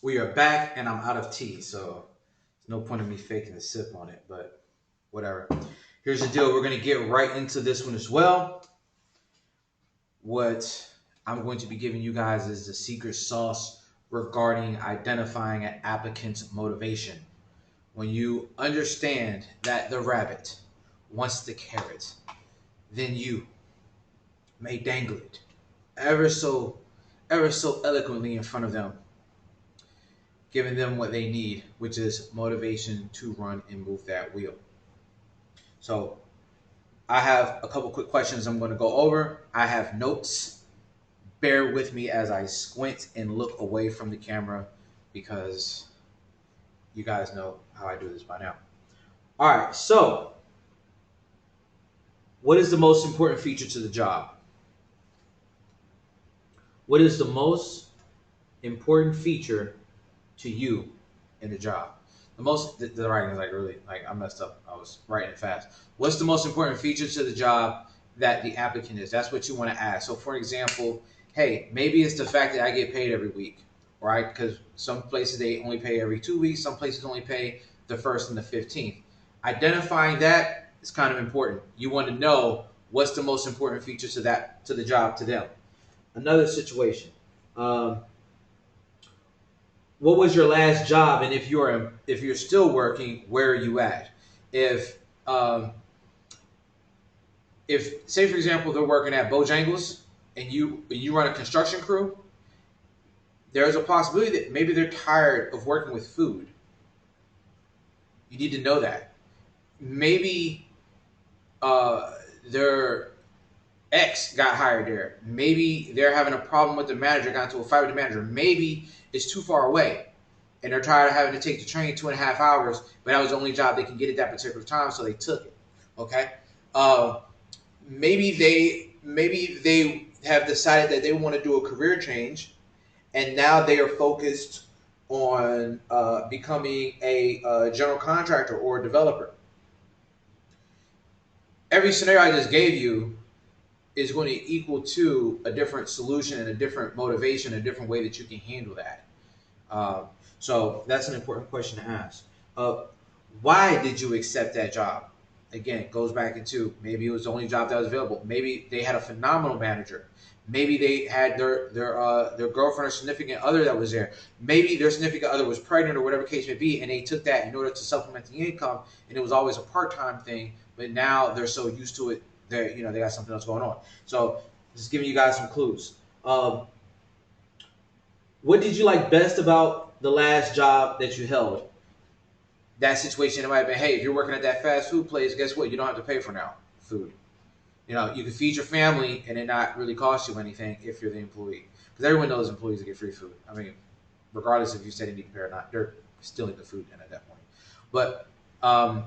We are back, and I'm out of tea, so there's no point in me faking a sip on it, but whatever. Here's the deal. We're going to get right into this one as well. What I'm going to be giving you guys is the secret sauce regarding identifying an applicant's motivation. When you understand that the rabbit wants the carrot, then you may dangle it ever so eloquently in front of them, giving them what they need, which is motivation to run and move that wheel. So I have a couple quick questions I'm going to go over. I have notes. Bear with me as I squint and look away from the camera because you guys know how I do this by now. All right, so what is the most important feature to the job? What is the most important feature to you in the job? The writing is like really like I messed up. I was writing it fast. What's the most important feature to the job that the applicant is? That's what you want to ask. So for example, hey, maybe it's the fact that I get paid every week, right? Because some places they only pay every 2 weeks, some places only pay the first and the 15th. Identifying that is kind of important. You want to know what's the most important feature to the job to them. Another situation. What was your last job, and if you're still working, where are you at? If um, if say for example they're working at Bojangles and you run a construction crew, there's a possibility that maybe they're tired of working with food. You need to know that. Maybe their ex got hired there. Maybe they're having a problem with the manager, got into a fight with the manager. Maybe it's too far away and they're tired of having to take the train 2.5 hours, but that was the only job they can get at that particular time, so they took it. Okay. Uh, maybe they have decided that they want to do a career change, and now they are focused on becoming a general contractor or a developer. Every scenario I just gave you is going to equal to a different solution and a different motivation, a different way that you can handle that. Um, so that's an important question to ask. Uh, why did you accept that job? Again, it goes back into maybe it was the only job that was available. Maybe they had a phenomenal manager. Maybe they had their girlfriend or significant other that was there. Maybe their significant other was pregnant or whatever case may be, and they took that in order to supplement the income, and it was always a part time thing. But now they're so used to it that they got something else going on. So just giving you guys some clues. What did you like best about the last job that you held? That situation, it might have been, hey, if you're working at that fast food place, guess what? You don't have to pay for now food. You can feed your family and it not really cost you anything if you're the employee. Because everyone knows employees that get free food. I mean, regardless if you said they need to pay or not, they're stealing the food in at that point. But or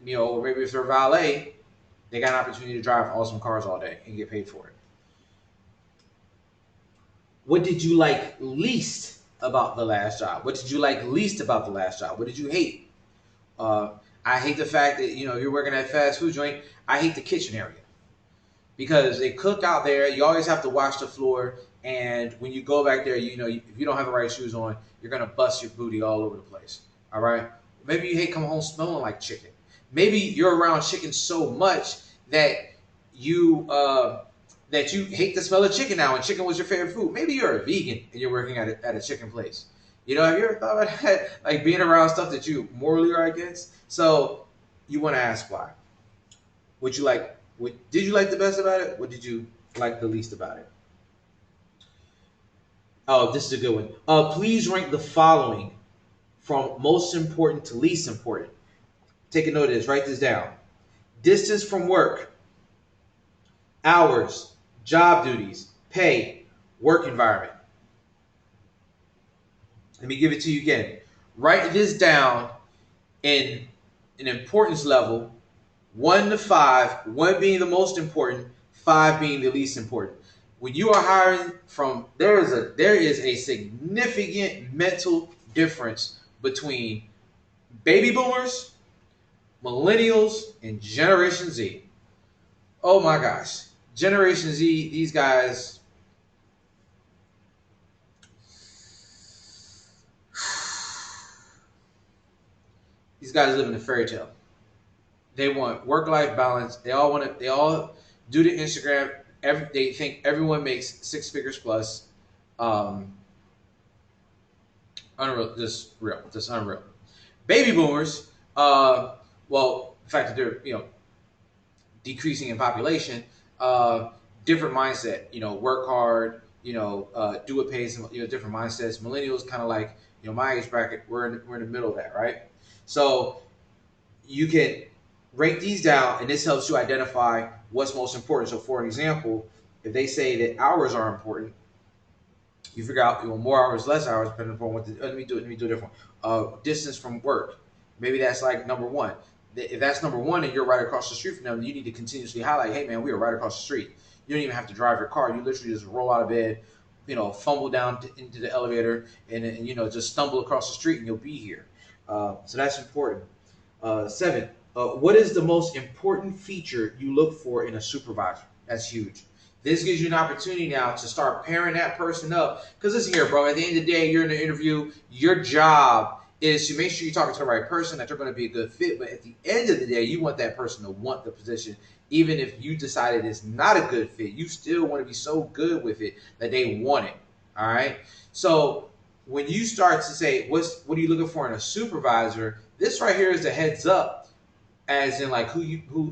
maybe if they're valet, they got an opportunity to drive awesome cars all day and get paid for it. What did you like least about the last job? What did you like least about the last job? What did you hate? Uh, I hate the fact that you're working at a fast food joint. I hate the kitchen area because they cook out there. You always have to wash the floor, and when you go back there, if you don't have the right shoes on, you're gonna bust your booty all over the place. All right. Maybe you hate coming home smelling like chicken. Maybe you're around chicken so much that you hate the smell of chicken now, and chicken was your favorite food. Maybe you're a vegan and you're working at a chicken place. Have you ever thought about that? Like being around stuff that you morally are against. So you want to ask why. Would you like? Did you like the best about it? What did you like the least about it? Oh, this is a good one. Please rank the following from most important to least important. Take a note of this. Write this down. Distance from work, hours, job duties, pay, work environment. Let me give it to you again. Write this down in an importance level, 1 to 5, 1 being the most important, 5 being the least important. When you are hiring from there is a significant mental difference between baby boomers, millennials, and Generation Z. Oh my gosh. Generation Z, these guys, these guys live in a fairy tale. They want work-life balance. They all want to. They all do the Instagram. They think everyone makes six figures plus. Um, Unreal, just unreal. Baby boomers, well, the fact that they're decreasing in population, uh, different mindset. Work hard. Do what pays. Different mindsets. Millennials, kind of like my age bracket. We're in the middle of that, right? So you can break these down, and this helps you identify what's most important. So, for an example, if they say that hours are important, you figure out more hours, less hours, depending upon what. Let me do a different one. Distance from work, maybe that's like number one. If that's number one, and you're right across the street from them, you need to continuously highlight, "Hey, man, we are right across the street. You don't even have to drive your car. You literally just roll out of bed, fumble down into the elevator, and just stumble across the street, and you'll be here." So that's important. Seven, what is the most important feature you look for in a supervisor? That's huge. This gives you an opportunity now to start pairing that person up. Because listen here, bro, at the end of the day, you're in an interview. Your job is to make sure you're talking to the right person, that they're going to be a good fit. But at the end of the day, you want that person to want the position. Even if you decided it's not a good fit, you still want to be so good with it that they want it. All right? So when you start to say, what are you looking for in a supervisor? This right here is the heads up, as in like who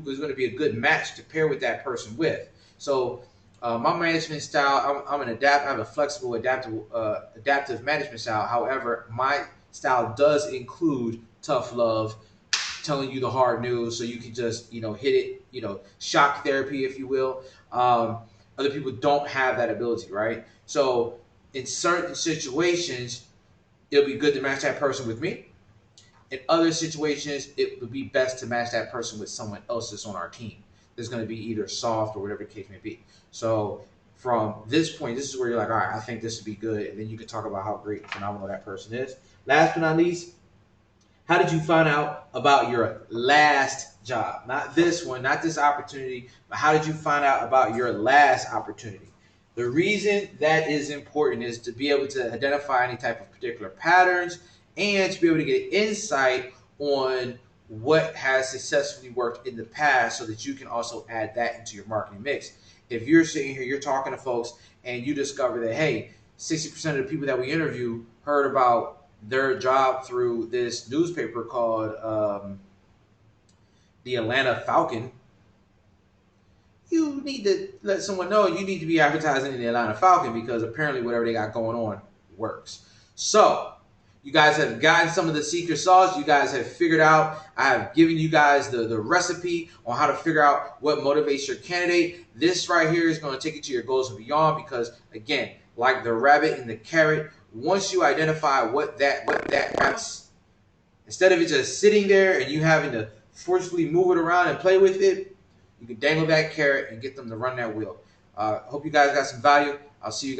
is going to be a good match to pair with that person with. So my management style, I have a flexible, adaptive management style. However, my style does include tough love, telling you the hard news, so you can just hit it, shock therapy, if you will. Other people don't have that ability, right? So in certain situations, it'll be good to match that person with me. In other situations, it would be best to match that person with someone else that's on our team. That's going to be either soft or whatever the case may be. So from this point, this is where you're like, all right, I think this would be good. And then you can talk about how great and phenomenal that person is. Last but not least, how did you find out about your last job? Not this one, not this opportunity, but how did you find out about your last opportunity? The reason that is important is to be able to identify any type of particular patterns and to be able to get insight on what has successfully worked in the past so that you can also add that into your marketing mix. If you're sitting here, you're talking to folks, and you discover that, hey, 60% of the people that we interview heard about their job through this newspaper called the Atlanta Falcon, you need to let someone know you need to be advertising in the Atlanta Falcon, because apparently whatever they got going on works. So you guys have gotten some of the secret sauce. You guys have figured out. I have given you guys the recipe on how to figure out what motivates your candidate. This right here is going to take you to your goals and beyond, because again, like the rabbit and the carrot, once you identify what that rabbit's, instead of it just sitting there and you having to forcefully move it around and play with it, you can dangle that carrot and get them to run that wheel. Hope you guys got some value. I'll see you guys.